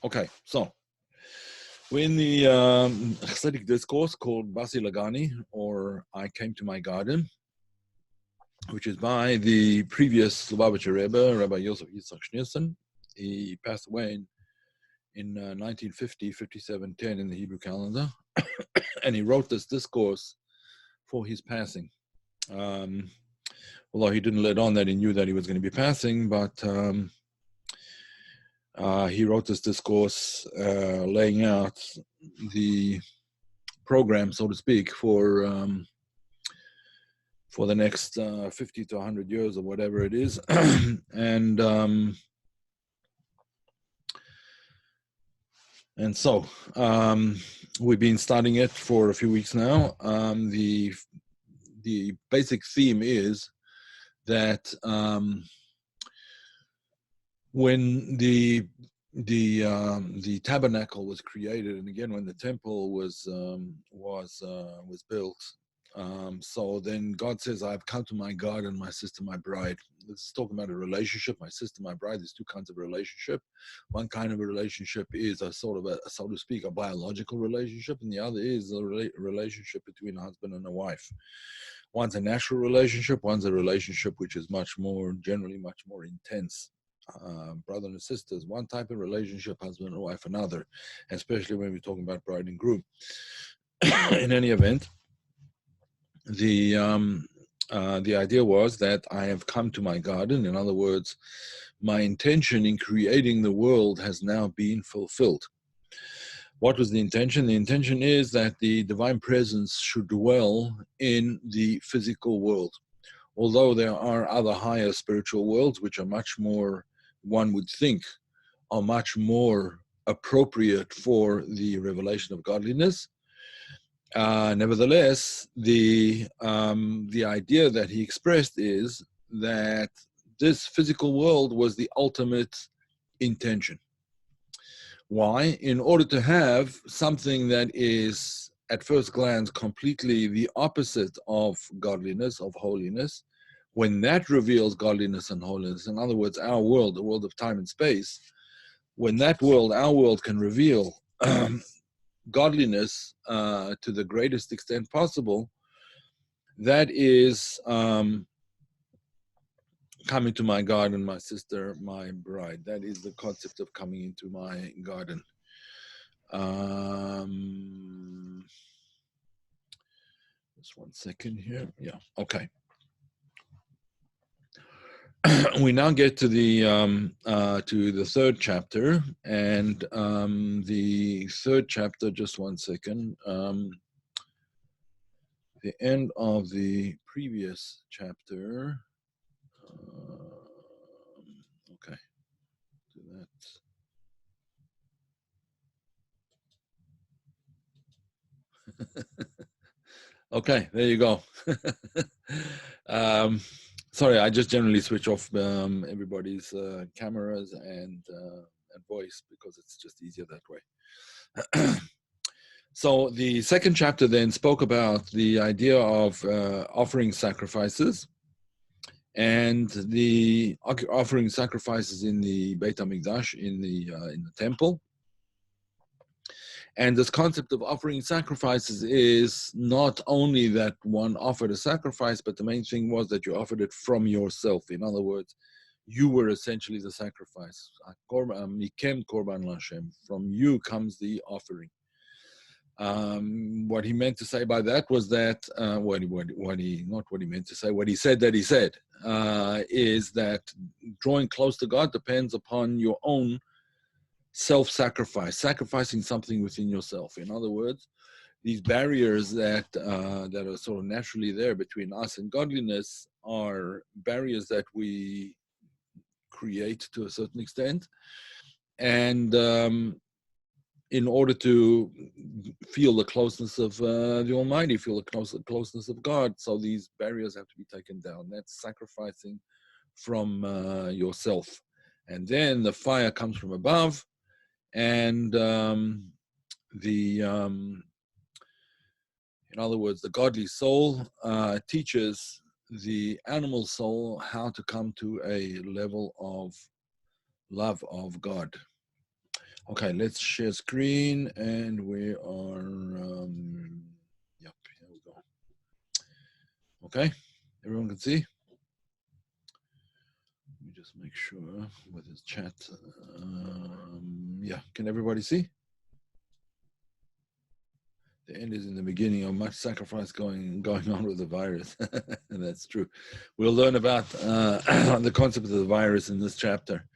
Okay, so we're in the chassidic discourse called Basi, legani, or I Came to My Garden, which is by the previous Lubavitcher Rebbe, Rabbi Yosef Yitzchak Schneerson. He passed away in 1950, 5710 in the Hebrew calendar, and he wrote this discourse for his passing. Although he didn't let on that he knew that he was going to be passing, but he wrote this discourse laying out the program, so to speak, for the next 50 to 100 years or whatever it is. And so we've been studying it for a few weeks now. The basic theme is that when the tabernacle was created, and again when the temple was built, so then God says, "I've come to my garden, my sister, my bride." This is talking about a relationship, my sister, my bride. There's two kinds of relationship. One kind of a relationship is a sort of a, so to speak, a biological relationship, and the other is a relationship between a husband and a wife. One's a natural relationship. One's a relationship which is generally much more intense. Brother and sisters, one type of relationship, husband and wife another, especially when we're talking about bride and groom. In any event, the idea was that I have come to my garden. In other words, my intention in creating the world has now been fulfilled. What was the intention? The intention is that the divine presence should dwell in the physical world. Although there are other higher spiritual worlds, which are much more, one would think, are much more appropriate for the revelation of godliness. Nevertheless, the idea that he expressed is that this physical world was the ultimate intention. Why? In order to have something that is, at first glance, completely the opposite of godliness, of holiness, when that reveals godliness and holiness, in other words, our world, the world of time and space, when that world, our world, can reveal godliness to the greatest extent possible, that is coming to my garden, my sister, my bride. That is the concept of coming into my garden. Just 1 second here. Yeah, okay. We now get to the third chapter, and the third chapter, just 1 second. The end of the previous chapter. Okay, do that. Okay, there you go. Sorry, I just generally switch off everybody's cameras and voice because it's just easier that way. So the second chapter then spoke about the idea of offering sacrifices, and the offering sacrifices in the Beit HaMikdash, in the temple. And this concept of offering sacrifices is not only that one offered a sacrifice, but the main thing was that you offered it from yourself. In other words, you were essentially the sacrifice. Mikem korban l'Hashem. From you comes the offering. What he meant to say by that was that what he said is that drawing close to God depends upon your own self-sacrifice, sacrificing something within yourself. In other words, these barriers that are sort of naturally there between us and godliness are barriers that we create to a certain extent, and in order to feel the closeness of the Almighty, feel the closeness of God, so these barriers have to be taken down. That's sacrificing from yourself. And then the fire comes from above, and in other words, the godly soul teaches the animal soul how to come to a level of love of God. Okay, let's share screen, and we are, yep, here we go. Okay, everyone can see? Let me just make sure with this chat. Yeah, can everybody see? The end is in the beginning of much sacrifice going on with the virus. And that's true. We'll learn about the concept of the virus in this chapter.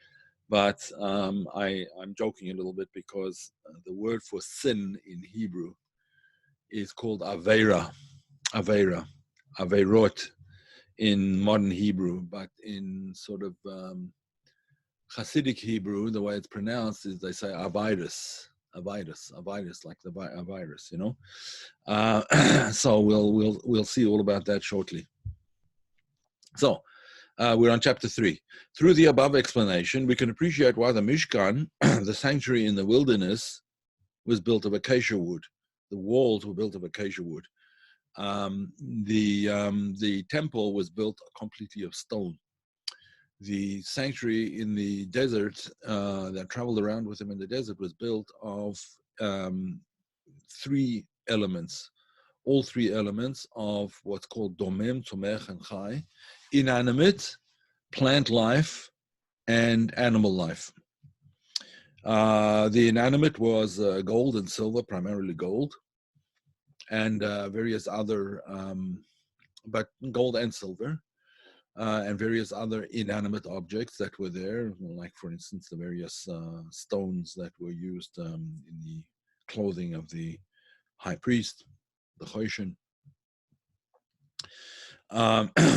But I'm joking a little bit because the word for sin in Hebrew is called Avera, Averot in modern Hebrew, but in sort of chassidic Hebrew, the way it's pronounced is they say Avirus, like the virus, you know. So we'll see all about that shortly. So we're on chapter 3. Through the above explanation, we can appreciate why the Mishkan, the sanctuary in the wilderness, was built of acacia wood. The walls were built of acacia wood. The temple was built completely of stone. The sanctuary in the desert that traveled around with him in the desert was built of 3 elements. All 3 elements of what's called domem, tzomech, and chai, inanimate, plant life, and animal life. The inanimate was gold and silver, primarily gold, and various other, but gold and silver, and various other inanimate objects that were there, like, for instance, the various stones that were used in the clothing of the high priest, the Choshen.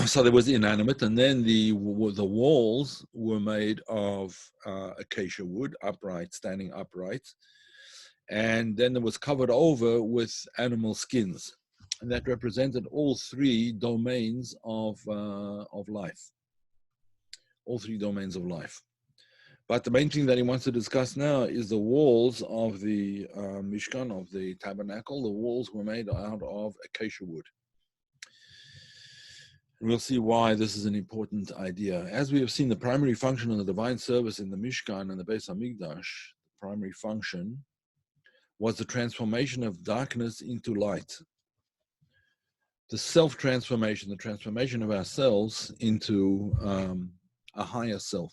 So there was inanimate, and then the walls were made of acacia wood, upright, standing upright, and then it was covered over with animal skins, and that represented all 3 domains of life, all 3 domains of life. But the main thing that he wants to discuss now is the walls of the Mishkan, of the tabernacle. The walls were made out of acacia wood. We'll see why this is an important idea. As we have seen, the primary function of the divine service in the Mishkan and the Beis Hamikdash, the primary function, was the transformation of darkness into light. The self-transformation, the transformation of ourselves into a higher self.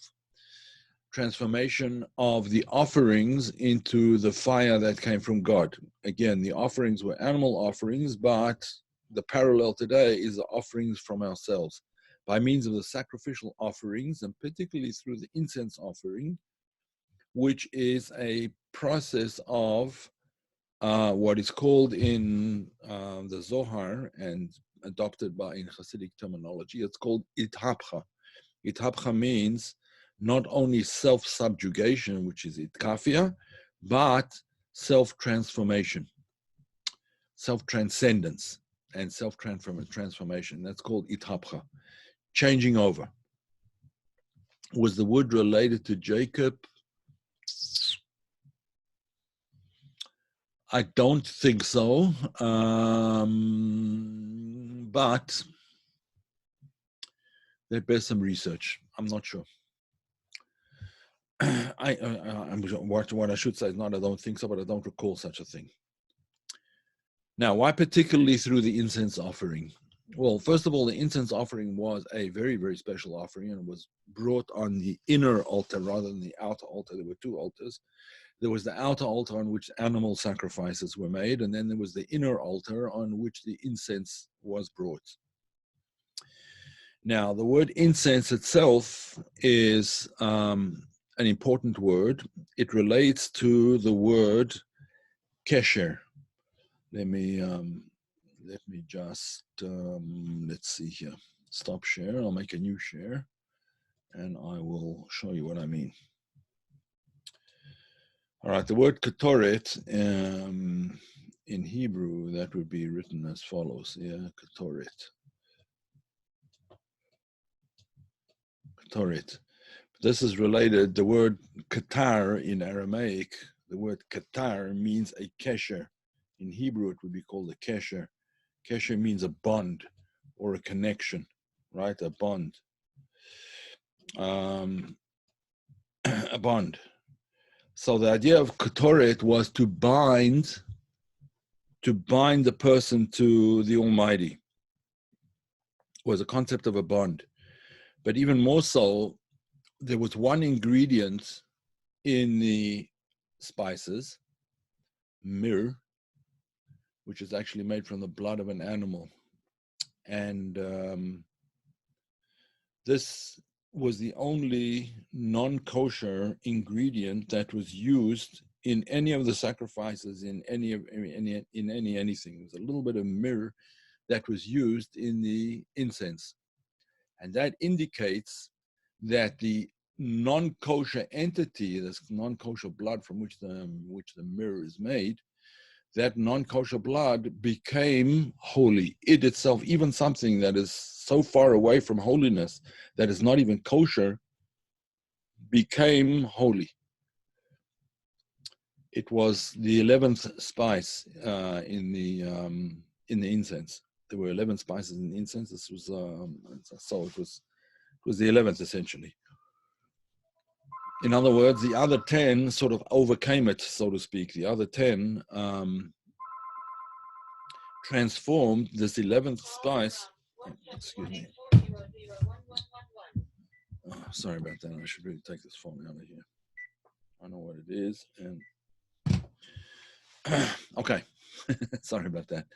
Transformation of the offerings into the fire that came from God. Again, the offerings were animal offerings, but the parallel today is the offerings from ourselves by means of the sacrificial offerings, and particularly through the incense offering, which is a process of what is called in the Zohar and adopted in Hasidic terminology, it's called ithapcha. Ithapcha means not only self-subjugation, which is itkafia, but self-transformation, self-transcendence, and self-transformation. That's called ithapcha, changing over. Was the wood related to Jacob? I don't think so, but there bears some research. I'm not sure. What I should say is not I don't think so, but I don't recall such a thing. Now, why particularly through the incense offering? Well, first of all, the incense offering was a very, very special offering, and it was brought on the inner altar rather than the outer altar. There were 2 altars. There was the outer altar on which animal sacrifices were made, and then there was the inner altar on which the incense was brought. Now, the word incense itself is an important word. It relates to the word kesher. Let me just, let's see here. Stop share. I'll make a new share, and I will show you what I mean. All right, the word ketoret in Hebrew, that would be written as follows. Yeah, ketoret. Ketoret. This is related. The word katar in Aramaic, the word katar means a kesher. In Hebrew, it would be called a kesher. Kesher means a bond or a connection, right? A bond. A bond. So the idea of ketoret was to bind the person to the Almighty, was a concept of a bond. But even more so, there was one ingredient in the spices, myrrh, which is actually made from the blood of an animal. And this was the only non-kosher ingredient that was used in any of the sacrifices, in anything. It was a little bit of myrrh that was used in the incense. And that indicates that the non-kosher entity, this non-kosher blood from which the myrrh is made, that non-kosher blood became holy. It itself, even something that is so far away from holiness, that is not even kosher, became holy. It was the 11th spice in the incense. There were 11 spices in the incense. This was so it was the 11th essentially. In other words, the other 10 sort of overcame it, so to speak. The other 10 transformed this 11th spice. Excuse me. Oh, sorry about that. I should really take this phone out of here. I know what it is. And okay. Sorry about that.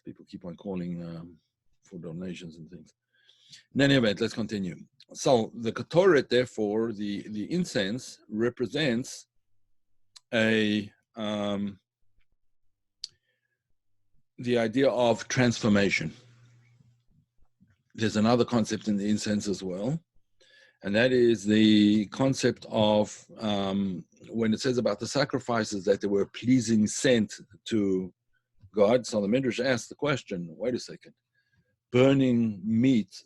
People keep on calling for donations and things. In any event, let's continue. So the ketoret, therefore, the incense represents the idea of transformation. There's another concept in the incense as well, and that is the concept of when it says about the sacrifices that they were pleasing scent to God. So the Midrash asks the question, wait a second, burning meat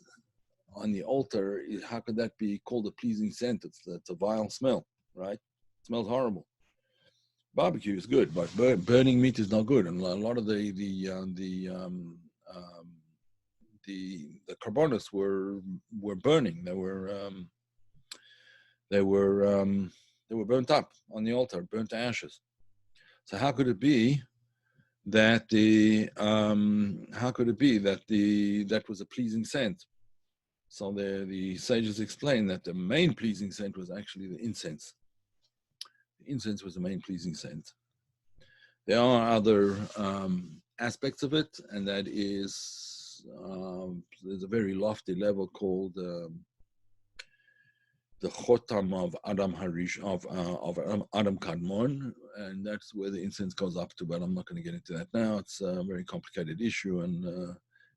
on the altar, how could that be called a pleasing scent? It's a vile smell, right? It smells horrible. Barbecue is good, but burning meat is not good. And a lot of the carbonates were burning. They were burnt up on the altar, burnt to ashes. So how could it be that that was a pleasing scent? So the sages explain that the main pleasing scent was actually the incense. The incense was the main pleasing scent. There are other aspects of it, and that is there's a very lofty level called the chotam of Adam Harish of Adam Kadmon, and that's where the incense goes up to. But I'm not going to get into that now. It's a very complicated issue and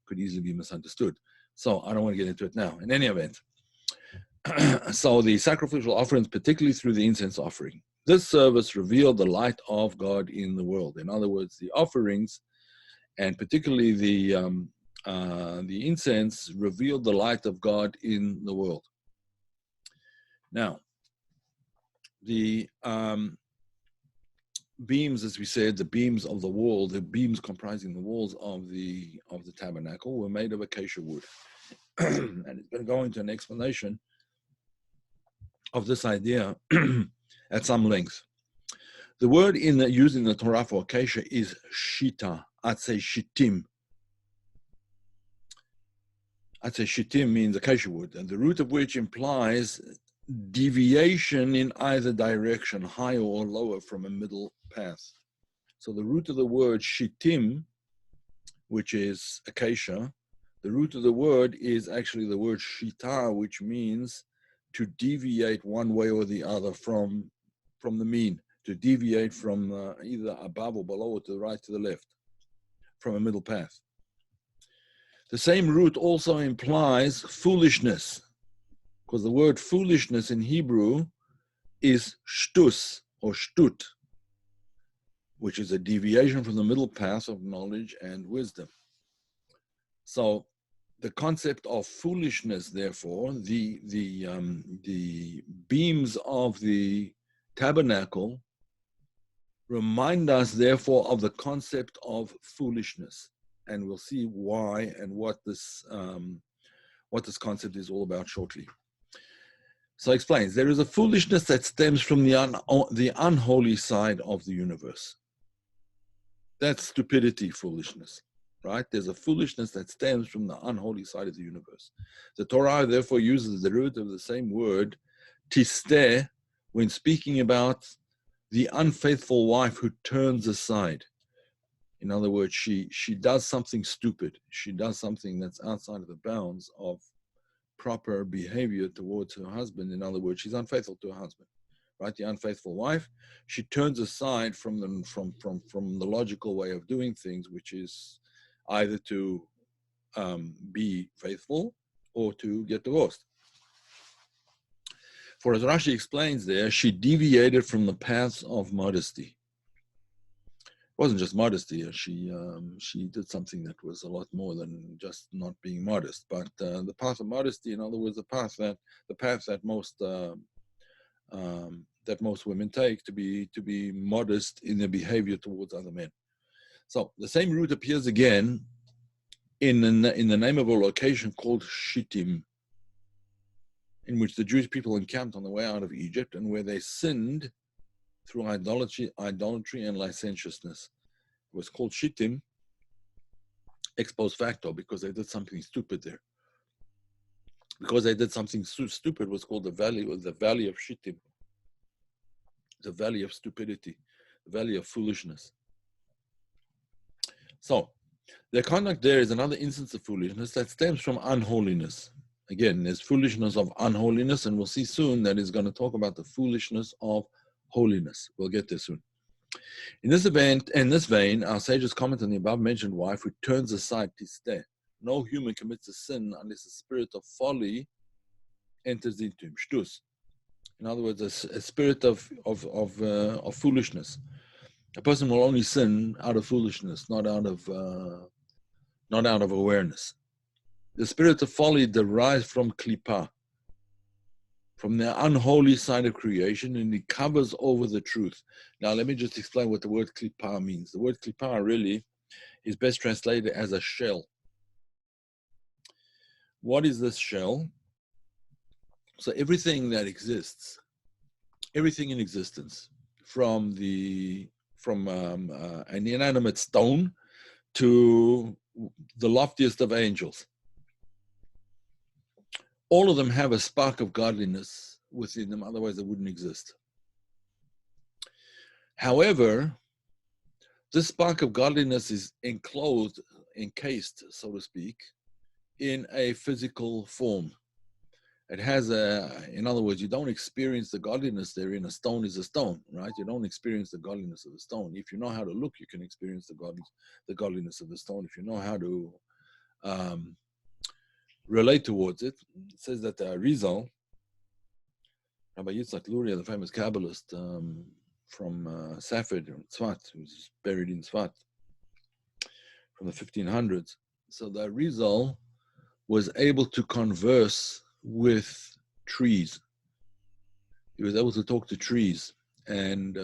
could easily be misunderstood. So I don't want to get into it now. In any event, so the sacrificial offerings, particularly through the incense offering, this service revealed the light of God in the world. In other words, the offerings, and particularly the incense, revealed the light of God in the world. Now, the beams, as we said, the beams of the wall, the beams comprising the walls of the tabernacle, were made of acacia wood, and it's going to go into an explanation of this idea at some length. The word used in the Torah for acacia is shita. I'd say shittim. Shittim means acacia wood, and the root of which implies deviation in either direction, higher or lower from a middle path. So the root of the word shittim, which is acacia, the root of the word is actually the word shita, which means to deviate one way or the other from the mean, to deviate from either above or below or to the right, to the left, from a middle path. The same root also implies foolishness, because the word foolishness in Hebrew is shtus or shtut, which is a deviation from the middle path of knowledge and wisdom. So the concept of foolishness, therefore, the beams of the tabernacle remind us, therefore, of the concept of foolishness, and we'll see why and what this concept is all about shortly. So he explains, there is a foolishness that stems from the unholy side of the universe. That's stupidity, foolishness, right? There's a foolishness that stems from the unholy side of the universe. The Torah therefore uses the root of the same word, tisteh, when speaking about the unfaithful wife who turns aside. In other words, she does something stupid. She does something that's outside of the bounds of proper behavior towards her husband. In other words, she's unfaithful to her husband, right? The unfaithful wife, she turns aside from the logical way of doing things, which is either to be faithful or to get divorced. For as Rashi explains there, she deviated from the paths of modesty. It wasn't just modesty. She did something that was a lot more than just not being modest. But the path of modesty, in other words, the path that most women take to be modest in their behavior towards other men. So the same root appears again in the name of a location called Shittim, in which the Jewish people encamped on the way out of Egypt and where they sinned through idolatry and licentiousness. It was called Shittim ex post facto because they did something stupid there. Because they did something stupid, was called the valley of Shittim, the valley of stupidity, the valley of foolishness. So their conduct there is another instance of foolishness that stems from unholiness. Again, there's foolishness of unholiness, and we'll see soon that he's going to talk about the foolishness of holiness. We'll get there soon. In this vein, our sages comment on the above-mentioned wife who turns aside tisteh. No human commits a sin unless a spirit of folly enters into him. Shtus. In other words, a spirit of foolishness. A person will only sin out of foolishness, not out of awareness. The spirit of folly derives from klippah, from the unholy side of creation, and it covers over the truth. Now, let me just explain what the word klippah means. The word klippah really is best translated as a shell. What is this shell? So everything that exists, everything in existence, from an inanimate stone to the loftiest of angels, all of them have a spark of godliness within them, otherwise they wouldn't exist. However, this spark of godliness is encased, so to speak, in a physical form. It has in other words, you don't experience the godliness therein. A stone is a stone, right? You don't experience the godliness of the stone. If you know how to look, you can experience the godliness of the stone. If you know how to relate towards it. It says that the Arizal, Rabbi Yitzhak Luria, the famous Kabbalist from Safed in Tzfat, who's buried in Tzfat from the 1500s. So the Arizal was able to converse with trees. He was able to talk to trees. And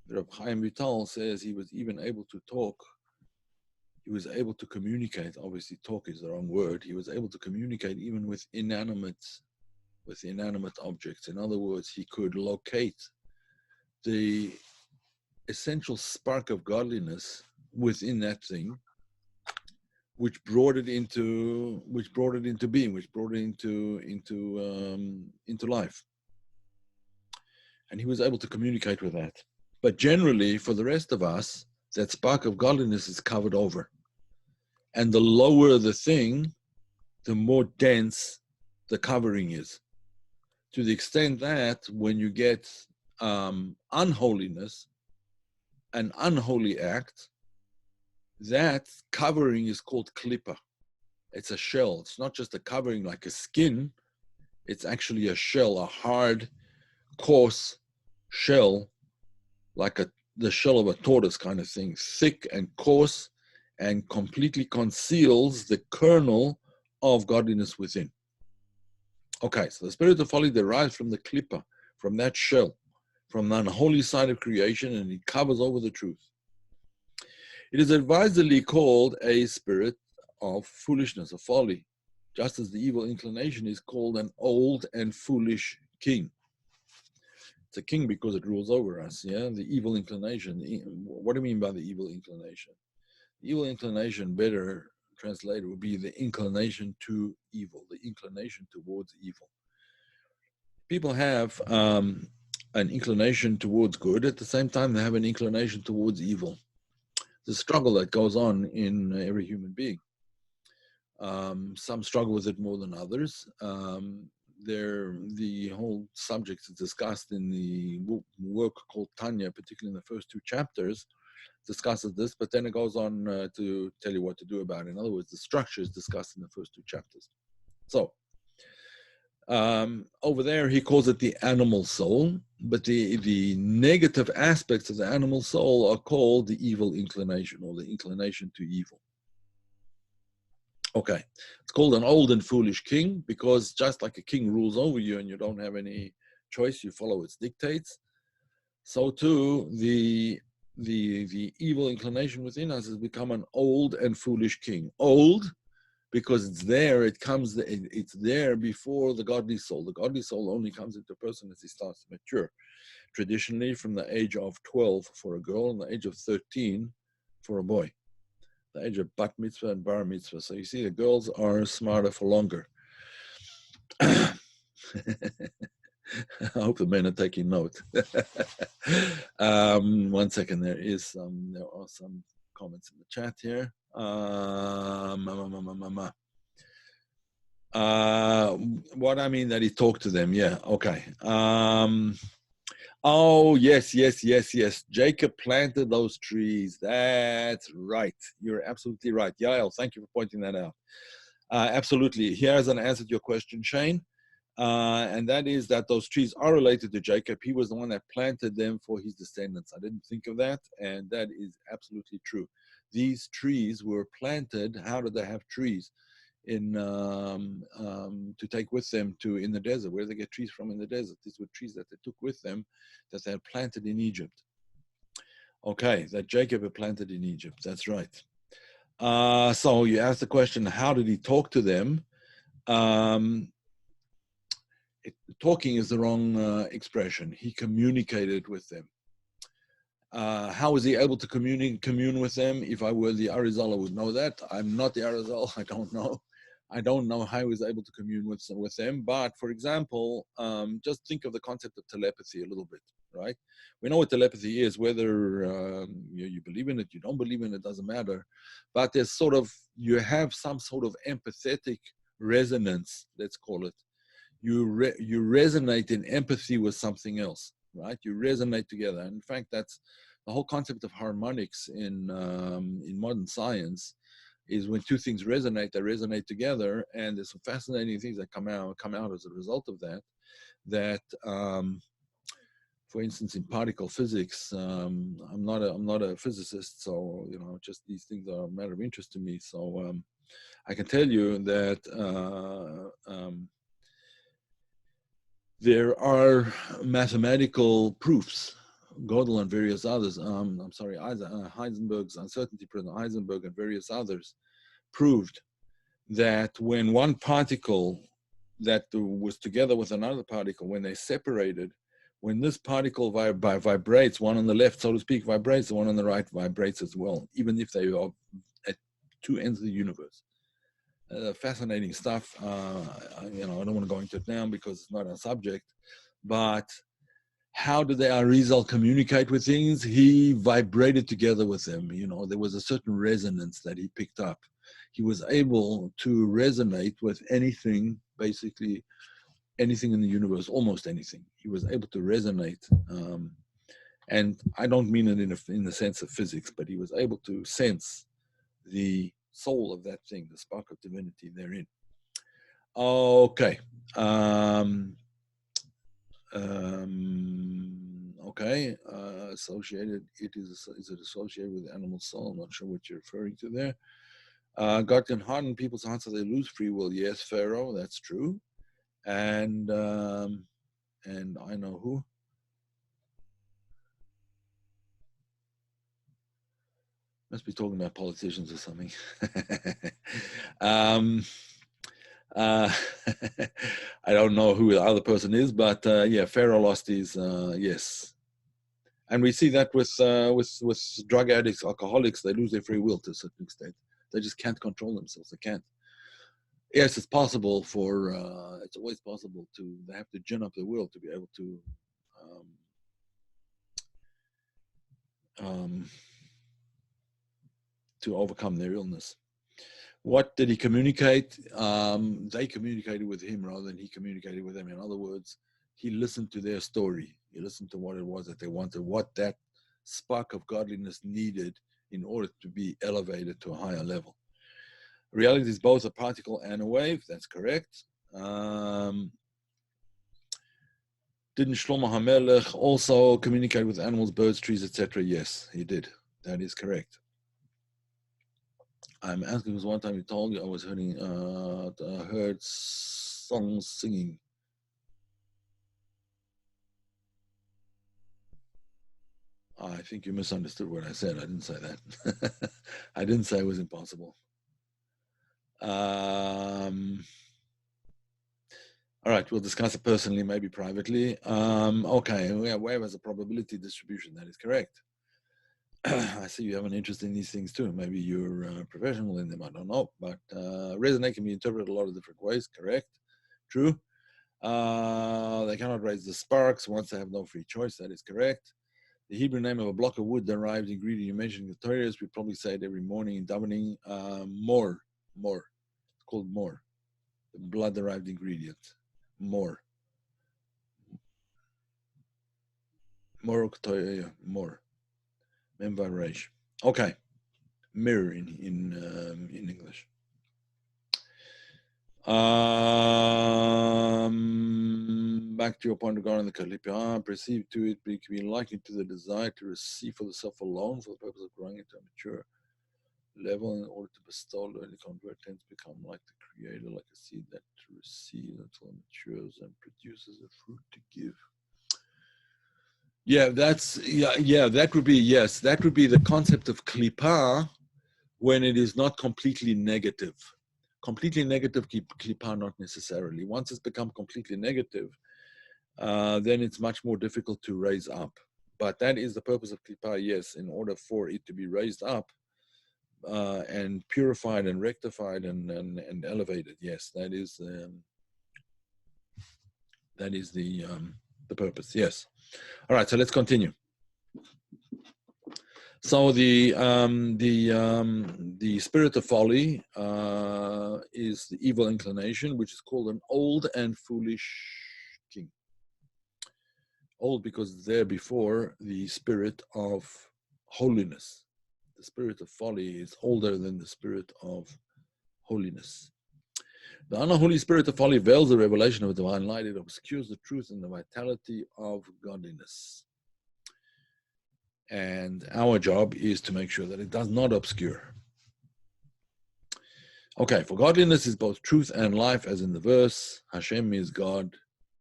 Rabbi Chaim Vital says he was even able to talk. He was able to communicate. Obviously, talk is the wrong word. He was able to communicate even with inanimate objects. In other words, he could locate the essential spark of godliness within that thing, which brought it into being, which brought it into life. And he was able to communicate with that. But generally, for the rest of us, that spark of godliness is covered over. And the lower the thing, the more dense the covering is. To the extent that when you get unholiness, an unholy act, that covering is called klippah. It's a shell. It's not just a covering like a skin. It's actually a shell, a hard, coarse shell, like the shell of a tortoise kind of thing, thick and coarse, and completely conceals the kernel of godliness within. Okay, so the spirit of folly derives from the klippah, from that shell, from the unholy side of creation, and it covers over the truth. It is advisedly called a spirit of foolishness, of folly, just as the evil inclination is called an old and foolish king. It's a king because it rules over us, yeah? The evil inclination. What do you mean by the evil inclination? The evil inclination, better translated, would be the inclination to evil, the inclination towards evil. People have an inclination towards good. At the same time, they have an inclination towards evil. The struggle that goes on in every human being. Some struggle with it more than others. The whole subject is discussed in the work called Tanya, particularly in the first 2 chapters, discusses this, but then it goes on to tell you what to do about it. In other words, the structure is discussed in the first 2 chapters. So, over there, he calls it the animal soul, but the negative aspects of the animal soul are called the evil inclination, or the inclination to evil. Okay, it's called an old and foolish king because just like a king rules over you and you don't have any choice, you follow its dictates. So too, the evil inclination within us has become an old and foolish king. Old because it's there, it's there before the godly soul. The godly soul only comes into a person as he starts to mature. Traditionally, from the age of 12 for a girl and the age of 13 for a boy. The age of bat mitzvah and bar mitzvah. So you see, the girls are smarter for longer. I hope the men are taking note. 1 second, there are some comments in the chat here. What I mean that he talked to them, yeah, okay. Oh, yes. Jacob planted those trees. That's right. You're absolutely right. Yael, thank you for pointing that out. Absolutely. Here's an answer to your question, Shane. And that is that those trees are related to Jacob. He was the one that planted them for his descendants. I didn't think of that, and that is absolutely true. These trees were planted. How did they have trees? To take with them in the desert. Where did they get trees from in the desert? These were trees that they took with them that they had planted in Egypt. Okay, that Jacob had planted in Egypt. That's right. So you asked the question, how did he talk to them? Talking is the wrong expression. He communicated with them. How was he able to commune with them? If I were the Arizal, I would know that. I'm not the Arizal. I don't know. I don't know how he was able to commune with them. But for example, just think of the concept of telepathy a little bit, right? We know what telepathy is, whether you believe in it, you don't believe in it, doesn't matter. But there's you have some sort of empathetic resonance, let's call it. You resonate in empathy with something else, right? You resonate together. And in fact, that's the whole concept of harmonics in modern science. Is when 2 things resonate, they resonate together, and there's some fascinating things that come out as a result of that. For instance, in particle physics, I'm not a physicist, so just these things are a matter of interest to me. So I can tell you that there are mathematical proofs. Gödel and various others, Heisenberg's uncertainty present, Heisenberg and various others proved that when one particle that was together with another particle, when they separated, when this particle vibrates, one on the left, so to speak, vibrates, the one on the right vibrates as well, even if they are at 2 ends of the universe. Fascinating stuff. I don't want to go into it now because it's not our subject, but how did the Arizal communicate with things? He vibrated together with them. There was a certain resonance that he picked up. He was able to resonate with anything, basically anything in the universe, almost anything. He was able to resonate. And I don't mean it in the sense of physics, but he was able to sense the soul of that thing, the spark of divinity therein. Okay. Okay, associated. Is it associated with the animal soul? I'm not sure what you're referring to there. God can harden people's hearts so they lose free will. Yes, Pharaoh, that's true. And I know who. Must be talking about politicians or something. Uh, I don't know who the other person is, but yeah, Pharaoh lost his yes, and we see that with drug addicts, alcoholics. They lose their free will to a certain extent. They just can't control themselves. They can't. Yes, it's possible for. It's always possible to. They have to gin up their will to be able to. Um, to overcome their illness. What did he communicate? They communicated with him rather than he communicated with them. In other words, he listened to their story. He listened to what it was that they wanted, what that spark of godliness needed in order to be elevated to a higher level. Reality is both a particle and a wave. That's correct. Didn't Shlomo HaMelech also communicate with animals, birds, trees, etc.? Yes, he did. That is correct. I'm asking because one time you told me I was heard songs singing. I think you misunderstood what I said. I didn't say that. I didn't say it was impossible. All right, we'll discuss it personally, maybe privately. Okay, wave has a probability distribution. That is correct. I see you have an interest in these things too. Maybe you're a professional in them, I don't know. But resonate can be interpreted a lot of different ways, correct? True. They cannot raise the sparks once they have no free choice, that is correct. The Hebrew name of a block of wood derived ingredient you mentioned in the Torah, we probably say it every morning in davening, more. It's called more. The blood-derived ingredient, more. More. Memvar Reish. Okay. Mirror in English. Back to your point regarding the Kalipah, perceived to it be likened to the desire to receive for the self alone for the purpose of growing into a mature level in order to bestow and convert tends to become like the creator, like a seed that receives until it matures and produces a fruit to give. Yeah, that would be, yes, that would be the concept of Kalipah when it is not completely negative. Completely negative klipa, not necessarily. Once it's become completely negative, then it's much more difficult to raise up. But that is the purpose of klipa, yes, in order for it to be raised up and purified and rectified and elevated. Yes, that is the purpose. Yes. All right, so let's continue. So the spirit of folly is the evil inclination, which is called an old and foolish king. Old because it's there before the spirit of holiness. The spirit of folly is older than the spirit of holiness. The unholy spirit of folly veils the revelation of divine light. It obscures the truth and the vitality of godliness. And our job is to make sure that it does not obscure. Okay, for godliness is both truth and life, as in the verse. Hashem is God,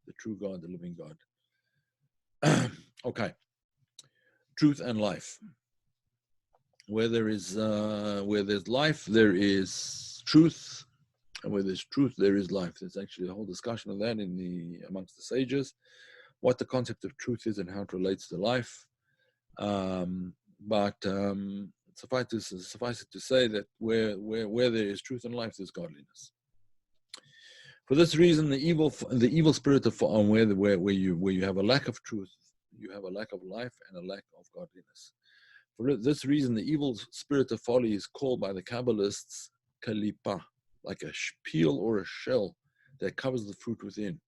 the true God, the living God. Okay, truth and life. Where there's life, there is truth, and where there's truth, there is life. There's actually a whole discussion of that amongst the sages, what the concept of truth is and how it relates to life. But suffice it to say that where there is truth and life, there's godliness. For this reason, the evil spirit of where you have a lack of truth, you have a lack of life and a lack of godliness. For this reason, the evil spirit of folly is called by the Kabbalists kalipa, like a peel or a shell that covers the fruit within.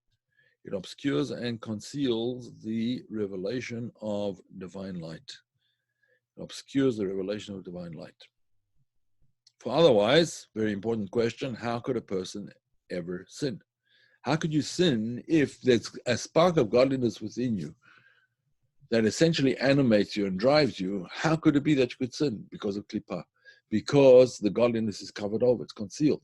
It obscures and conceals the revelation of divine light. It obscures the revelation of divine light. For otherwise, very important question, how could a person ever sin? How could you sin if there's a spark of godliness within you that essentially animates you and drives you? How could it be that you could sin? Because of klipa. Because the godliness is covered over, it's concealed.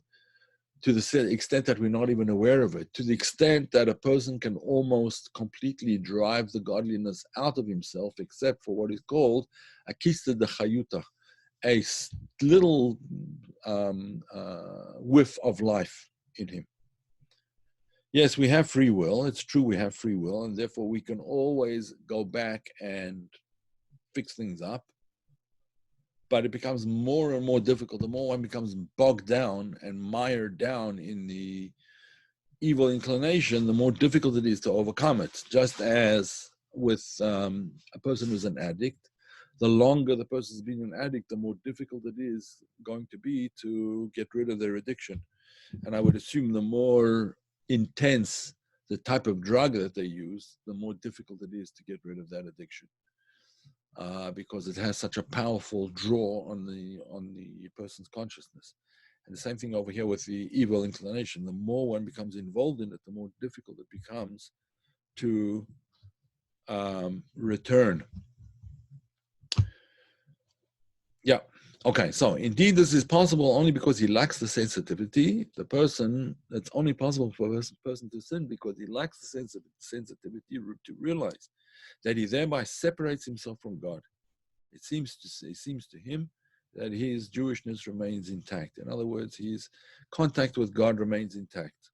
To the extent that we're not even aware of it, to the extent that a person can almost completely drive the godliness out of himself, except for what is called a kista de chayuta, a little whiff of life in him. Yes, we have free will. It's true, we have free will, and therefore we can always go back and fix things up. But it becomes more and more difficult. The more one becomes bogged down and mired down in the evil inclination, the more difficult it is to overcome it. Just as with a person who's an addict, the longer the person's been an addict, the more difficult it is going to be to get rid of their addiction. And I would assume the more intense the type of drug that they use, the more difficult it is to get rid of that addiction. Because it has such a powerful draw on the person's consciousness. And the same thing over here with the evil inclination. The more one becomes involved in it, the more difficult it becomes to return. Yeah. Okay. So indeed, this is possible only because he lacks the sensitivity. The person, it's only possible for a person to sin because he lacks the sensitivity to realize that he thereby separates himself from God. It seems to him that his Jewishness remains intact. In other words, his contact with God remains intact.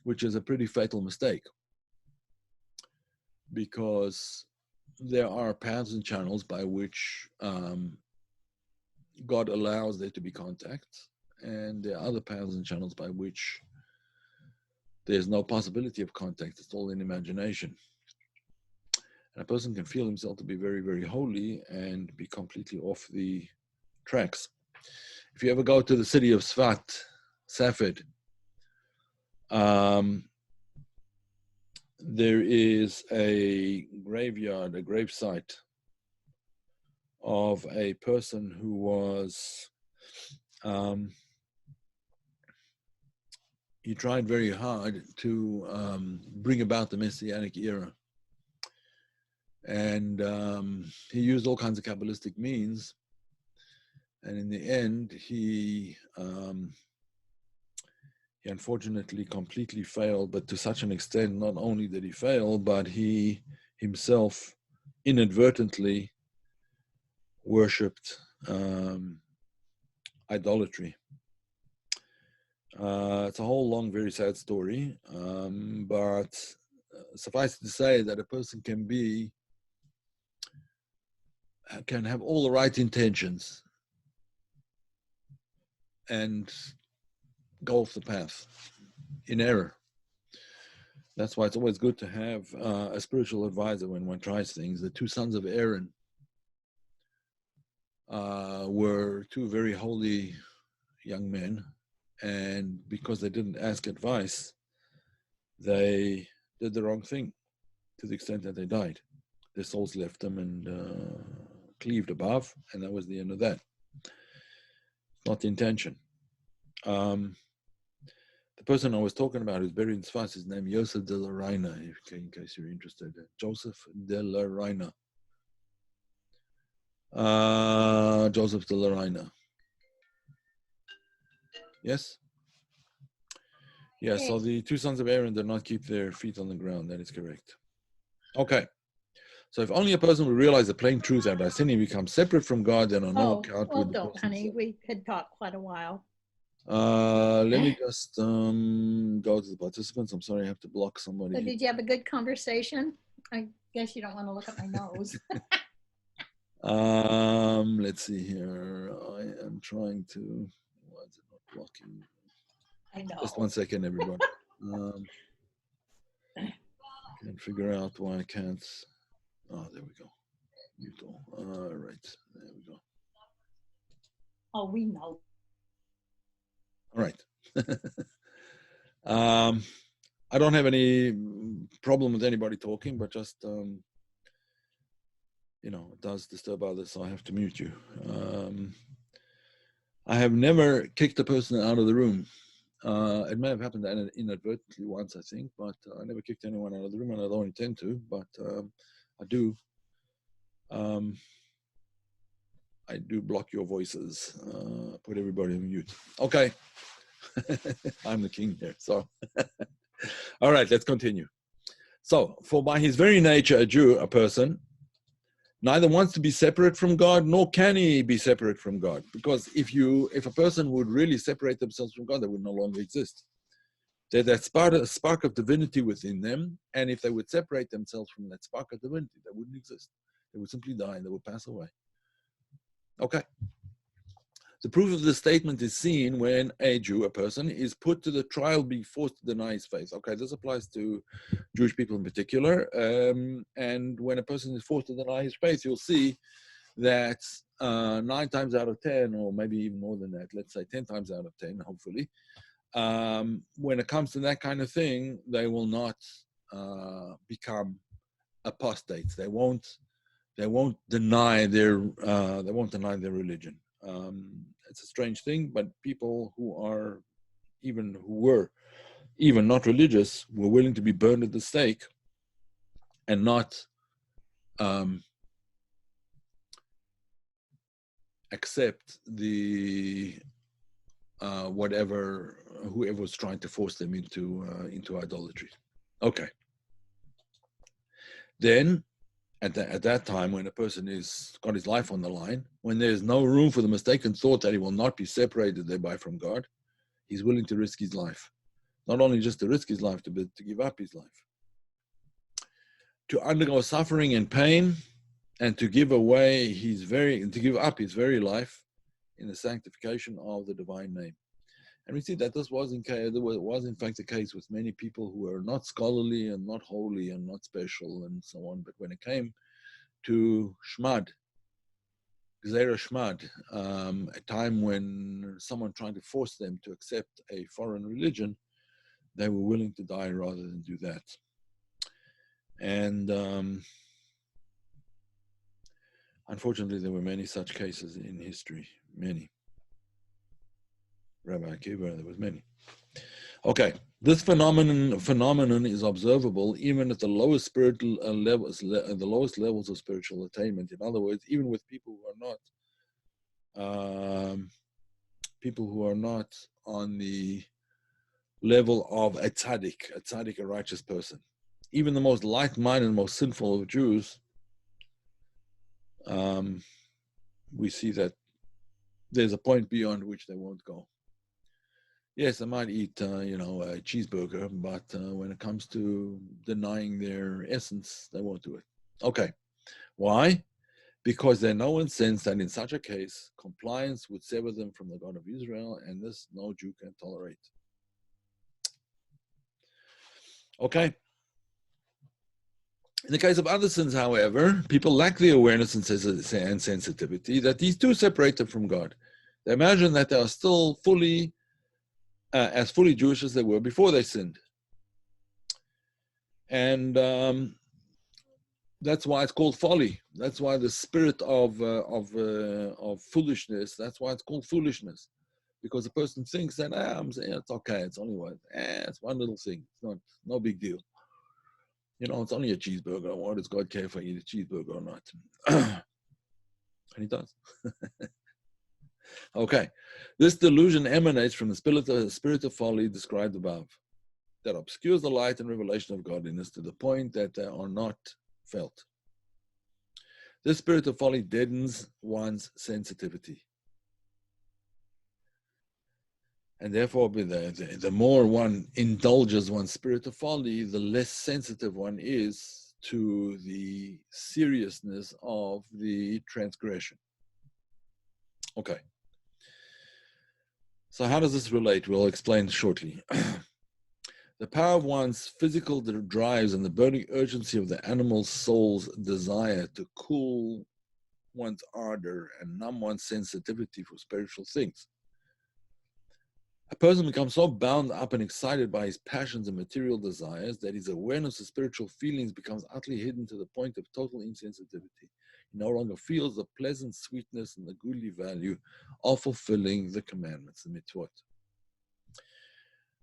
Which is a pretty fatal mistake, because there are paths and channels by which God allows there to be contact, and there are other paths and channels by which there's no possibility of contact. It's all in imagination. And a person can feel himself to be very, very holy and be completely off the tracks. If you ever go to the city of Safed, there is a graveyard, a gravesite of a person who was, he tried very hard to bring about the Messianic era. And he used all kinds of Kabbalistic means. And in the end, he unfortunately completely failed, but to such an extent, not only did he fail, but he himself inadvertently worshipped idolatry. It's a whole long, very sad story, but suffice it to say that a person can have all the right intentions and go off the path in error. That's why it's always good to have a spiritual advisor when one tries things. The two sons of Aaron were two very holy young men, and because they didn't ask advice, they did the wrong thing to the extent that they died. Their souls left them and cleaved above, and that was the end of that. Not the intention. The person I was talking about who's buried in Sfas is named Joseph de la Reina, in case you're interested. Joseph de la Reina. Joseph de la Reina. Yes? Yeah, okay. So the two sons of Aaron did not keep their feet on the ground. That is correct. Okay. So if only a person would realize the plain truth that by sinning becomes separate from God, then on no account would the person honey, we had talked quite a while. Let me just go to the participants. I'm sorry, I have to block somebody. So did you have a good conversation? I guess you don't want to look at my nose. Let's see here. I am trying to. Why is it not blocking? I know. Just 1 second, everybody. Can't figure out why I can't. Oh, there we go. Mute all. All right, there we go. Oh, we know. All right. I don't have any problem with anybody talking, but just, it does disturb others, so I have to mute you. I have never kicked a person out of the room. It may have happened inadvertently once, I think, but I never kicked anyone out of the room, and I don't intend to, but I do. I do block your voices, put everybody on mute. Okay. I'm the king here, so. All right, let's continue. So, for by his very nature, a Jew, a person, neither wants to be separate from God, nor can he be separate from God. Because if a person would really separate themselves from God, they would no longer exist. There's that spark of divinity within them, and if they would separate themselves from that spark of divinity, they wouldn't exist. They would simply die and they would pass away. Okay. The proof of this statement is seen when a Jew, a person, is put to the trial, being forced to deny his faith. Okay, this applies to Jewish people in particular. And when a person is forced to deny his faith, you'll see that 9 times out of 10, or maybe even more than that, let's say 10 times out of 10, hopefully, when it comes to that kind of thing, they will not become apostates. They won't deny their religion. It's a strange thing, but people who were even not religious were willing to be burned at the stake and not accept the whoever was trying to force them into idolatry. Okay. Then at that time, when a person is got his life on the line, when there's no room for the mistaken thought that he will not be separated thereby from God, he's willing to risk his life. Not only just to risk his life, but to give up his life. To undergo suffering and pain, and to give up his very life in the sanctification of the divine name. And we see that this was in fact the case with many people who were not scholarly and not holy and not special and so on. But when it came to Shmad, Gzeira Shmad, a time when someone tried to force them to accept a foreign religion, they were willing to die rather than do that. And unfortunately, there were many such cases in history, many. Rabbi Akiva, there was many. Okay, this phenomenon is observable even at the lowest spiritual levels, the lowest levels of spiritual attainment. In other words, even with people who are not on the level of a tzaddik, a righteous person. Even the most light-minded, most sinful of Jews, we see that there's a point beyond which they won't go. Yes, they might eat, a cheeseburger, but when it comes to denying their essence, they won't do it. Okay, why? Because they know and sense that in such a case, compliance would sever them from the God of Israel, and this no Jew can tolerate. Okay. In the case of other sins, however, people lack the awareness and sensitivity that these two separate them from God. They imagine that they are still fully Jewish as they were before they sinned. And that's why it's called folly. That's why the spirit of foolishness, that's why it's called foolishness. Because the person thinks that, it's okay, it's only it's one little thing. It's no big deal. It's only a cheeseburger. Why does God care if I eat a cheeseburger or not? And he does. Okay. This delusion emanates from the spirit of folly described above, that obscures the light and revelation of godliness to the point that they are not felt. This spirit of folly deadens one's sensitivity. And therefore, the more one indulges one's spirit of folly, the less sensitive one is to the seriousness of the transgression. Okay. So how does this relate? We'll explain shortly. The power of one's physical drives and the burning urgency of the animal soul's desire to cool one's ardor and numb one's sensitivity for spiritual things. A person becomes so bound up and excited by his passions and material desires that his awareness of spiritual feelings becomes utterly hidden to the point of total insensitivity. He no longer feels the pleasant sweetness and the goodly value of fulfilling the commandments, the mitzvot.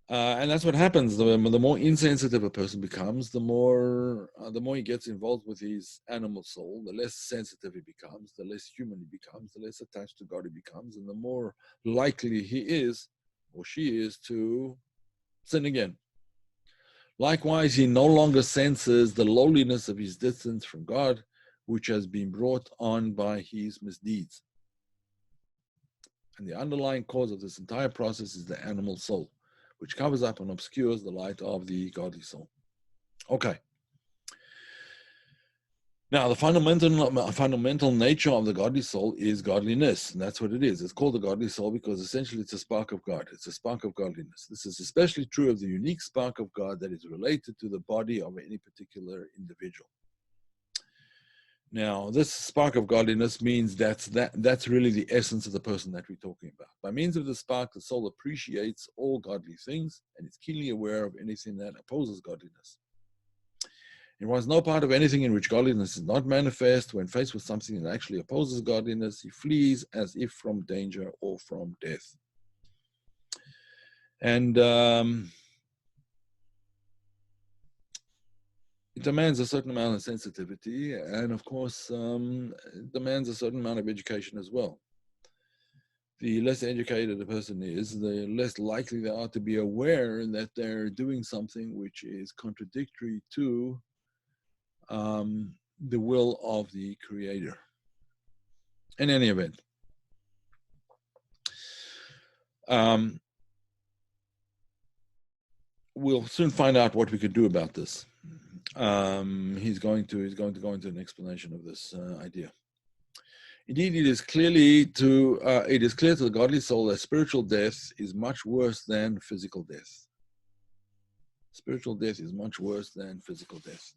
And that's what happens. The more insensitive a person becomes, the more he gets involved with his animal soul, the less sensitive he becomes, the less human he becomes, the less attached to God he becomes, and the more likely he is or she is to sin again. Likewise, he no longer senses the lowliness of his distance from God, which has been brought on by his misdeeds. And the underlying cause of this entire process is the animal soul, which covers up and obscures the light of the godly soul. Okay. Now, the fundamental nature of the godly soul is godliness, and that's what it is. It's called the godly soul because essentially it's a spark of God. It's a spark of godliness. This is especially true of the unique spark of God that is related to the body of any particular individual. Now, this spark of godliness means that's really the essence of the person that we're talking about. By means of the spark, the soul appreciates all godly things and is keenly aware of anything that opposes godliness. It wants no part of anything in which godliness is not manifest. When faced with something that actually opposes godliness, he flees as if from danger or from death. And it demands a certain amount of sensitivity, and of course, it demands a certain amount of education as well. The less educated a person is, the less likely they are to be aware that they're doing something which is contradictory to the will of the Creator. In any event, we'll soon find out what we could do about this. He's going to go into an explanation of this idea. Indeed, it is clear to the godly soul that spiritual death is much worse than physical death. Spiritual death is much worse than physical death.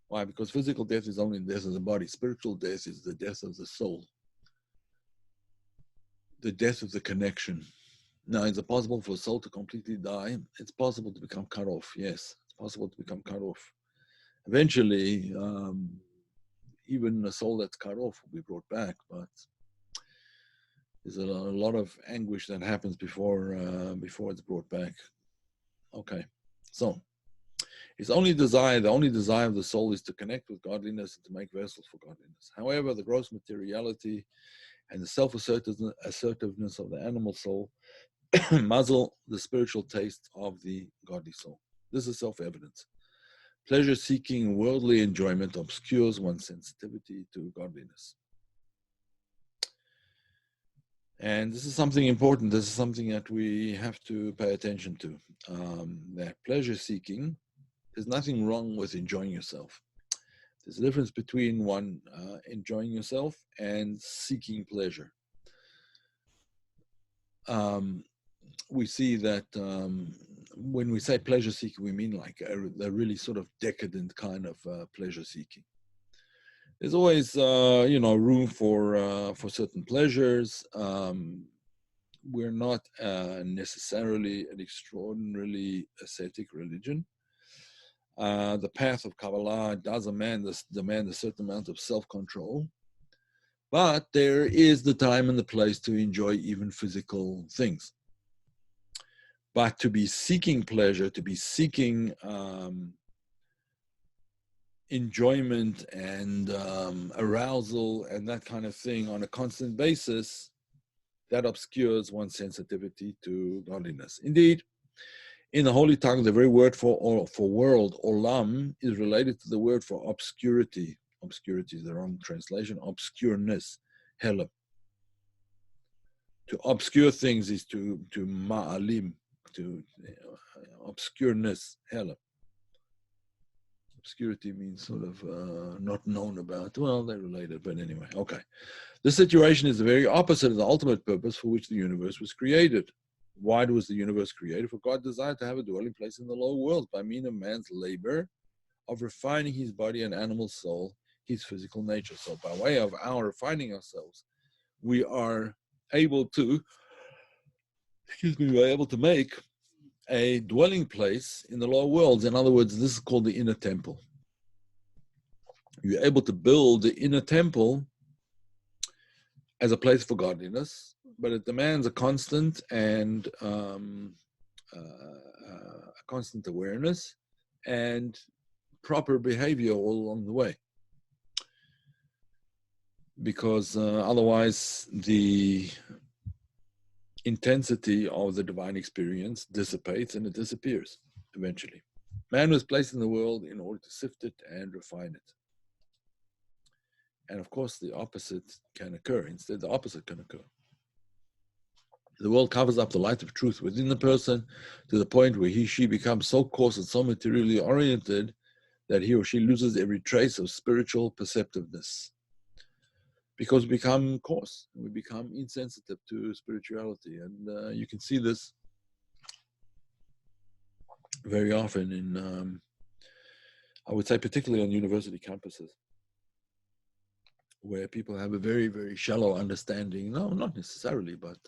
Why? Because physical death is only the death of the body. Spiritual death is the death of the soul, the death of the connection. Now, is it possible for a soul to completely die? It's possible to become cut off. Yes, it's possible to become cut off. Eventually, even a soul that's cut off will be brought back, but there's a lot of anguish that happens before it's brought back. Okay, so the only desire of the soul is to connect with godliness and to make vessels for godliness. However, the gross materiality and the self-assertiveness of the animal soul muzzle the spiritual taste of the godly soul. This is self-evident. Pleasure-seeking worldly enjoyment obscures one's sensitivity to godliness. And this is something important. This is something that we have to pay attention to. That pleasure-seeking, there's nothing wrong with enjoying yourself. There's a difference between one enjoying yourself and seeking pleasure. We see that when we say pleasure seeking, we mean like a really sort of decadent kind of pleasure seeking. There's always, room for certain pleasures. We're not necessarily an extraordinarily ascetic religion. The path of Kabbalah does demand a certain amount of self-control, but there is the time and the place to enjoy even physical things. But to be seeking pleasure, to be seeking enjoyment and arousal and that kind of thing on a constant basis, that obscures one's sensitivity to godliness. Indeed, in the Holy Tongue, the very word for world, olam, is related to the word for obscurity. Obscurity is the wrong translation. Obscureness, helam. To obscure things is to ma'alim, to obscureness, helam. Obscurity means sort of not known about. Well, they're related, but anyway, okay. This situation is the very opposite of the ultimate purpose for which the universe was created. Why was the universe created? For God desired to have a dwelling place in the lower world by means of man's labor of refining his body and animal soul, his physical nature. So by way of our refining ourselves, we are able to, make a dwelling place in the lower worlds. In other words, this is called the inner temple. You're able to build the inner temple as a place for godliness, but it demands a constant and a constant awareness and proper behavior all along the way. Because otherwise the intensity of the divine experience dissipates and it disappears eventually. Man was placed in the world in order to sift it and refine it. And of course, the opposite can occur. Instead, the opposite can occur. The world covers up the light of truth within the person to the point where she becomes so coarse and so materially oriented that he or she loses every trace of spiritual perceptiveness. Because we become coarse, we become insensitive to spirituality. And you can see this very often in, I would say, particularly on university campuses, where people have a very, very shallow understanding. No, not necessarily, but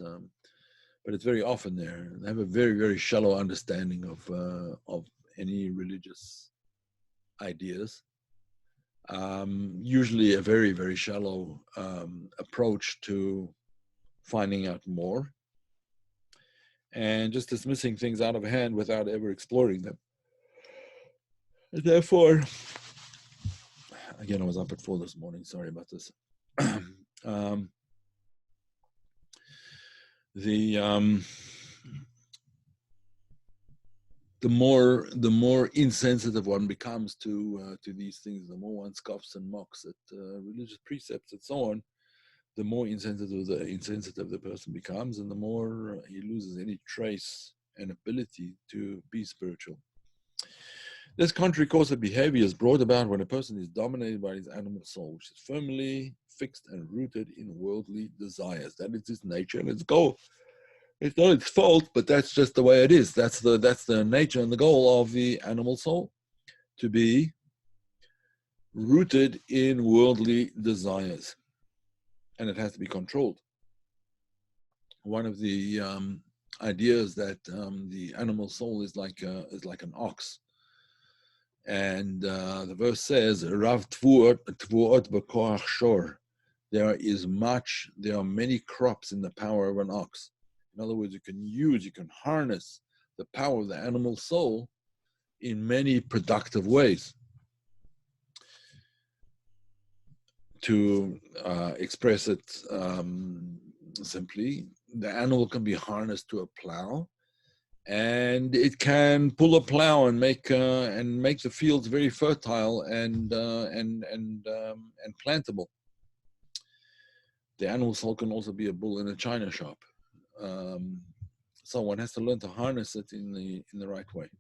it's very often there. They have a very, very shallow understanding of any religious ideas. Usually a very, very shallow approach to finding out more, and just dismissing things out of hand without ever exploring them. And therefore, again, I was up at 4 this morning. Sorry about this. The more insensitive one becomes to these things, the more one scoffs and mocks at religious precepts and so on, the more insensitive the person becomes, and the more he loses any trace and ability to be spiritual. This contrary course of behavior is brought about when a person is dominated by his animal soul, which is firmly fixed and rooted in worldly desires. That is its nature and its goal. It's not its fault, but that's just the way it is. That's the nature and the goal of the animal soul, to be rooted in worldly desires. And it has to be controlled. One of the ideas that the animal soul is like an ox, and the verse says, "Rav tvuot b'koach shor." There are many crops in the power of an ox. In other words, you can harness the power of the animal soul in many productive ways. To express it simply, the animal can be harnessed to a plow, and it can pull a plow and make the fields very fertile and plantable. The animal soul can also be a bull in a china shop. So one has to learn to harness it in the right way.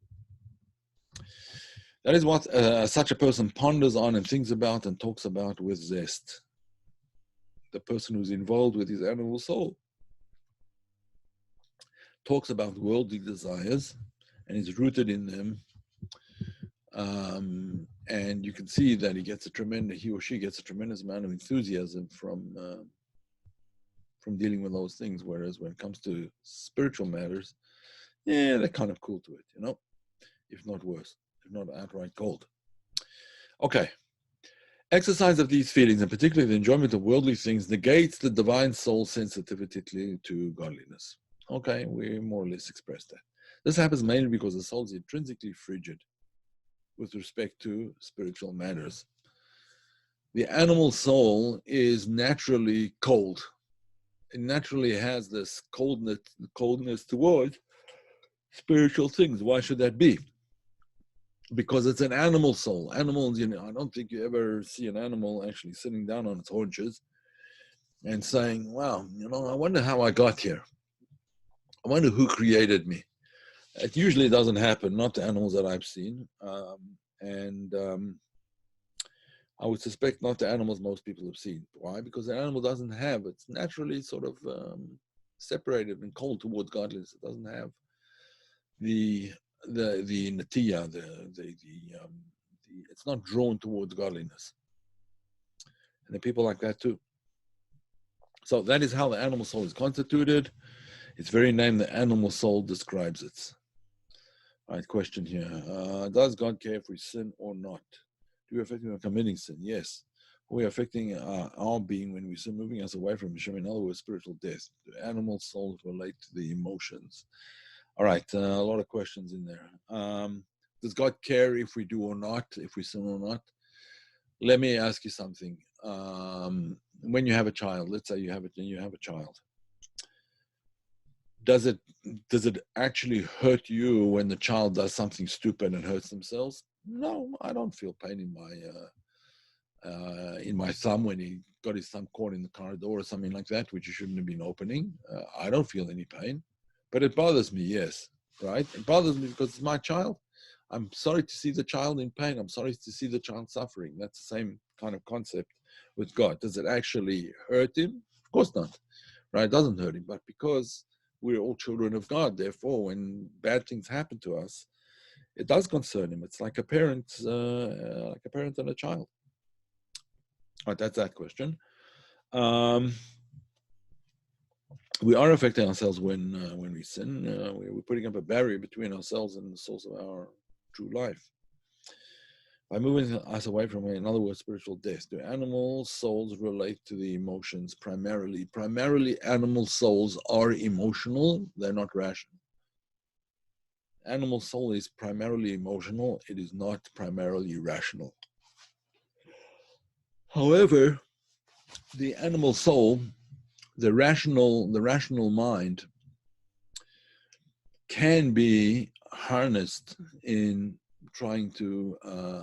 That is what such a person ponders on and thinks about and talks about with zest. The person who's involved with his animal soul talks about worldly desires and is rooted in them. And you can see that he or she gets a tremendous amount of enthusiasm from dealing with those things. Whereas when it comes to spiritual matters, they're kind of cool to it, if not worse, if not outright cold. Okay. Exercise of these feelings, and particularly the enjoyment of worldly things, negates the divine soul's sensitivity to godliness. Okay, we more or less expressed that. This happens mainly because the soul is intrinsically frigid with respect to spiritual matters. The animal soul is naturally cold. It naturally has this coldness towards spiritual things. Why should that be? Because it's an animal soul. Animals, I don't think you ever see an animal actually sitting down on its haunches and saying, wow, I wonder how I got here. I wonder who created me. It usually doesn't happen, not the animals that I've seen. I would suspect not the animals most people have seen. Why? Because the animal doesn't have, it's naturally sort of separated and cold towards godliness. It doesn't have the natiya, it's not drawn towards godliness. And there are people like that too. So that is how the animal soul is constituted. Its very name, the animal soul, describes it. All right, question here. Does God care if we sin or not? Do we affect him by committing sin? Yes. We are affecting our being when we sin, moving us away from Hashem. In other words, spiritual death. The animal souls relate to the emotions. All right, a lot of questions in there. Does God care if we do or not, if we sin or not? Let me ask you something. When you have a child, let's say you have a child, does it actually hurt you when the child does something stupid and hurts themselves? No, I don't feel pain in in my thumb when he got his thumb caught in the car door or something like that, which he shouldn't have been opening. I don't feel any pain, but it bothers me, yes, right? It bothers me because it's my child. I'm sorry to see the child in pain. I'm sorry to see the child suffering. That's the same kind of concept with God. Does it actually hurt him? Of course not, right? It doesn't hurt him, but because we're all children of God, therefore, when bad things happen to us, it does concern him. It's like a parent and a child. All right, that's that question. We are affecting ourselves when we sin. We're putting up a barrier between ourselves and the source of our true life. By moving us away from it, in other words, spiritual death, do animal souls relate to the emotions primarily? Primarily, animal souls are emotional. They're not rational. Animal soul is primarily emotional. It is not primarily rational. However, the animal soul, the rational mind, can be harnessed in trying to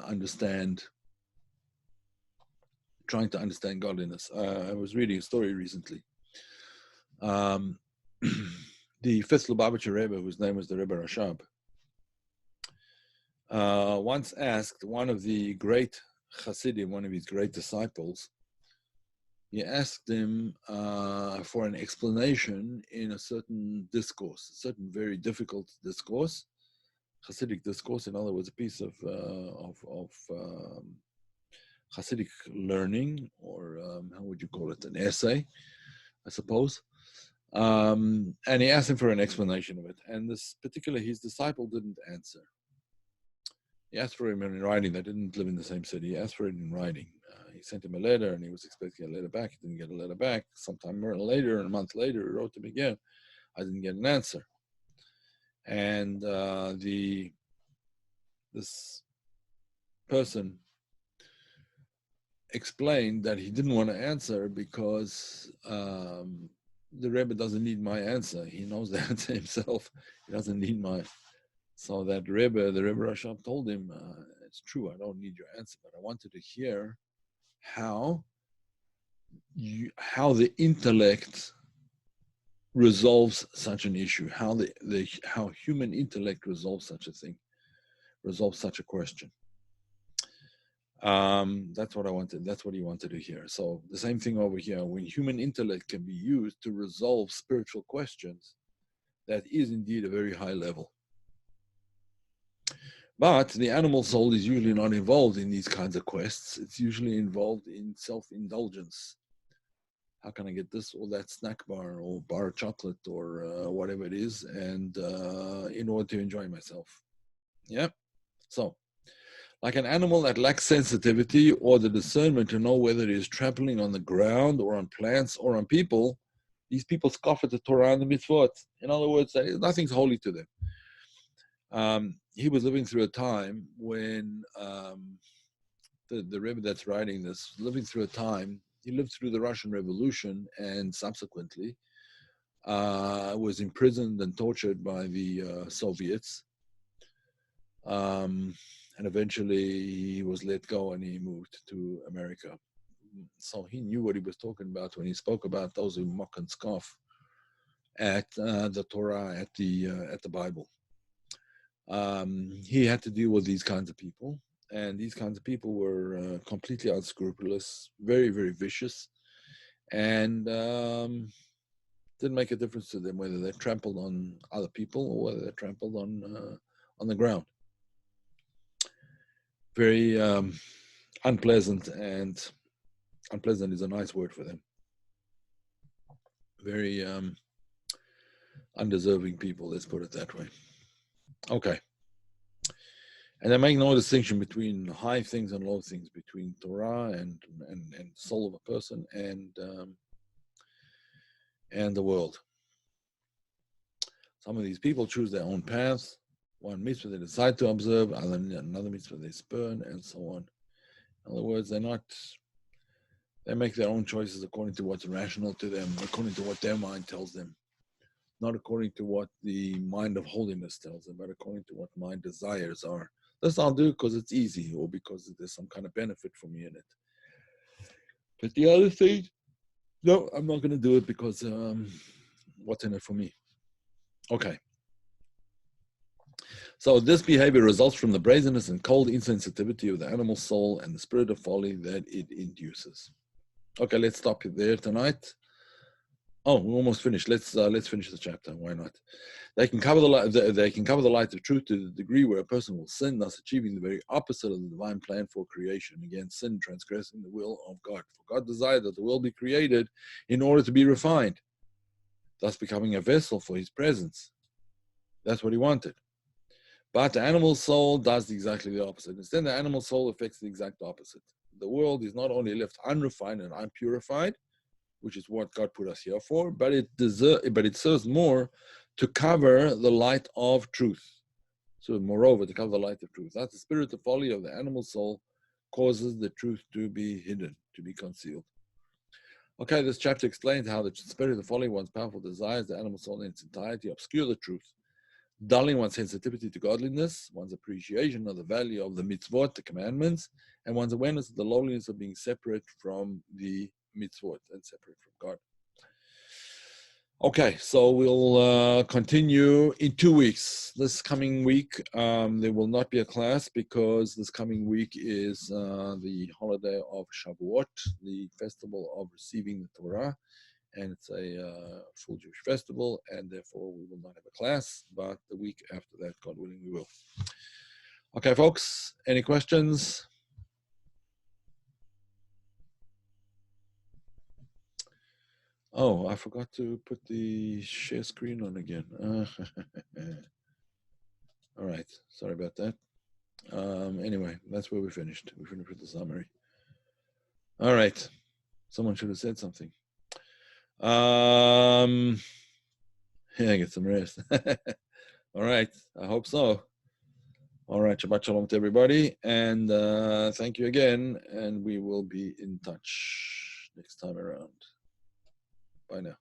understand godliness. I was reading a story recently. The fifth Lubavitcher Rebbe, whose name was the Rebbe Rashab, once asked one of the great chassidim, one of his great disciples, he asked him for an explanation in a certain discourse, a certain very difficult discourse, chassidic discourse, in other words, a piece of chassidic learning, or how would you call it, an essay, I suppose. And he asked him for an explanation of it. And this particular, his disciple didn't answer. He asked for him in writing. They didn't live in the same city. He asked for it in writing. He sent him a letter, and he was expecting a letter back. He didn't get a letter back. Sometime later, a month later, he wrote him again. I didn't get an answer. And this person explained that he didn't want to answer because the Rebbe doesn't need my answer. He knows the answer himself. He doesn't need mine. So that the Rebbe Rashab told him, it's true, I don't need your answer, but I wanted to hear how the intellect resolves such an issue, how human intellect resolves such a thing, resolves such a question. That's what I wanted. That's what he wanted to hear. So the same thing over here. When human intellect can be used to resolve spiritual questions, that is indeed a very high level. But the animal soul is usually not involved in these kinds of quests. It's usually involved in self-indulgence. How can I get this or that snack bar or bar of chocolate or whatever it is, and in order to enjoy myself. Yeah. So, like an animal that lacks sensitivity or the discernment to know whether it is trampling on the ground or on plants or on people, these people scoff at the Torah and the mitzvot. In other words, nothing's holy to them. He was living through a time when the Rebbe that's writing this, he lived through the Russian Revolution and subsequently was imprisoned and tortured by the Soviets. And eventually he was let go and he moved to America. So he knew what he was talking about when he spoke about those who mock and scoff at the Torah, at the Bible. He had to deal with these kinds of people, and these kinds of people were completely unscrupulous, very, very vicious, and didn't make a difference to them whether they trampled on other people or whether they trampled on the ground. Very unpleasant, and unpleasant is a nice word for them. Very undeserving people, let's put it that way. Okay. And they make no distinction between high things and low things, between Torah and soul of a person and the world. Some of these people choose their own paths. One mitzvah they decide to observe, another mitzvah they spurn, and so on. In other words, they make their own choices according to what's rational to them, according to what their mind tells them. Not according to what the mind of holiness tells them, but according to what my desires are. This I'll do because it's easy or because there's some kind of benefit for me in it. But the other thing, no, I'm not going to do it because what's in it for me? Okay. So this behavior results from the brazenness and cold insensitivity of the animal soul and the spirit of folly that it induces. Okay, let's stop there tonight. Oh, we're almost finished. Let's finish the chapter. Why not? They can cover the light. They can cover the light of truth to the degree where a person will sin, thus achieving the very opposite of the divine plan for creation. Again, sin transgressing the will of God. For God desired that the world be created in order to be refined, thus becoming a vessel for His presence. That's what He wanted. But the animal soul does exactly the opposite. Instead, the animal soul affects the exact opposite. The world is not only left unrefined and unpurified, which is what God put us here for, but it serves more to cover the light of truth. So moreover, to cover the light of truth. That's the spirit of folly of the animal soul causes the truth to be hidden, to be concealed. Okay, this chapter explains how the spirit of folly, one's powerful desires, the animal soul in its entirety, obscure the truth, dulling one's sensitivity to godliness, one's appreciation of the value of the mitzvot, the commandments, and one's awareness of the loneliness of being separate from the mitzvot and separate from God. Okay, so we'll continue in 2 weeks. This coming week, there will not be a class because this coming week is the holiday of Shavuot, the festival of receiving the Torah, and it's a full Jewish festival, and therefore we will not have a class, but the week after that, God willing, we will. Okay, folks, any questions? Oh, I forgot to put the share screen on again. All right, sorry about that. Anyway, that's where we finished. We finished with the summary. All right, someone should have said something. Yeah, get some rest. All right, I hope so. All right, Shabbat Shalom to everybody, and thank you again, and we will be in touch next time around. Bye now.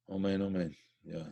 Amen, amen. Yeah.